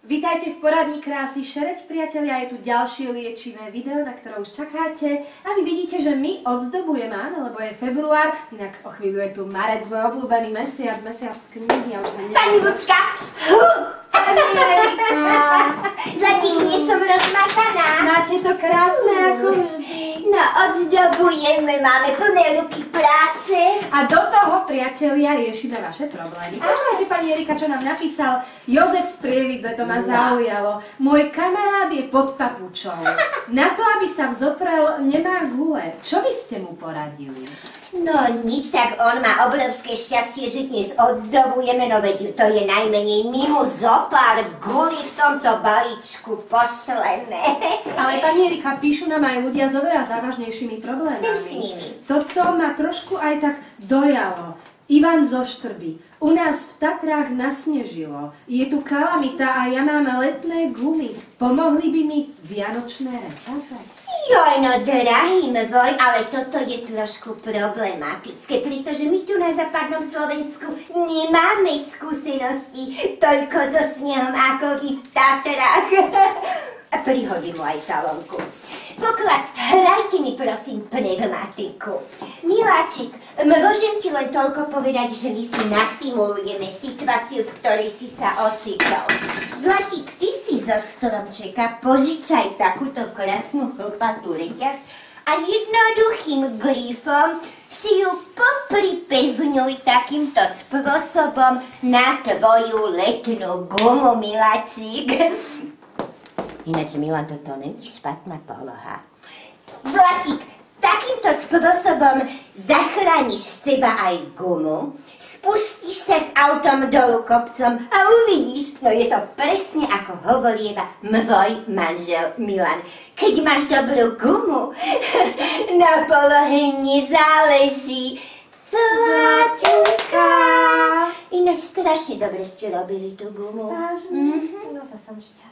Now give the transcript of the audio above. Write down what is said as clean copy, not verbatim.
Vítajte v poradni krásy Šereď, priatelia, je tu ďalšie liečivé video, na ktoré už čakáte. A vy vidíte, že my odzdobujeme, áno, lebo je február, inak o chvíľu je tu marec, môj obľúbený mesiac knihy, ja už sa neviem. Pani Lucka! Pani Erika! Zlatík, nie som rozmazaná. Máte to krásne ako vždy. No, odzdobujeme, máme plné ruky práce. A do toho, priatelia, riešime vaše problémy. Počúvajte, pani Erika, čo nám napísal Jozef z Prievidze, to ma zaujalo. Môj kamarát je pod papučou. Na to, aby sa vzoprel, nemá gule. Čo by ste mu poradili? No nič, tak on má obrovské šťastie, že dnes odzdobujeme, no veď to je najmenej mimo zopár guli v tomto balíčku pošleme. Ale pani Erika, píšu nám aj ľudia s oveľa závažnejšími problémami. Sem s nimi. Toto ma trošku aj tak dojalo. Ivan zo Štrby. U nás v Tatrách nasnežilo. Je tu kalamita a ja mám letné gumy. Pomohli by mi vianočné reťaze? Joj, no drahý môj, ale toto je trošku problematické, pretože my tu na západnom Slovensku nemáme skúsenosti toľko so snehom ako vy v Tatrách. A prihodím mu aj salónku. Poklad, hrajte mi prosím pneumatiku. Miláčik, môžem ti len toľko povedať, že my si nasimulujeme situáciu, v ktorej si sa ocitol. Zlatík, ty si zo stromčeka požičaj takúto krásnu chlpatú reťaz a jednoduchým grifom si ju popripevňuj takýmto spôsobom na tvoju letnú gumu, miláčik. Ináč, Milan, toto není špatná poloha. Zlatík, takýmto spôsobom zachrániš seba aj gumu, spustíš sa s autom dolu kopcom a uvidíš, no je to presne ako hovorieva môj manžel Milan. Keď máš dobrú gumu, na polohe nezáleží. Zlaťuka! Ináč strašne dobre ste robili tú gumu. Vážne? No to som šťastná.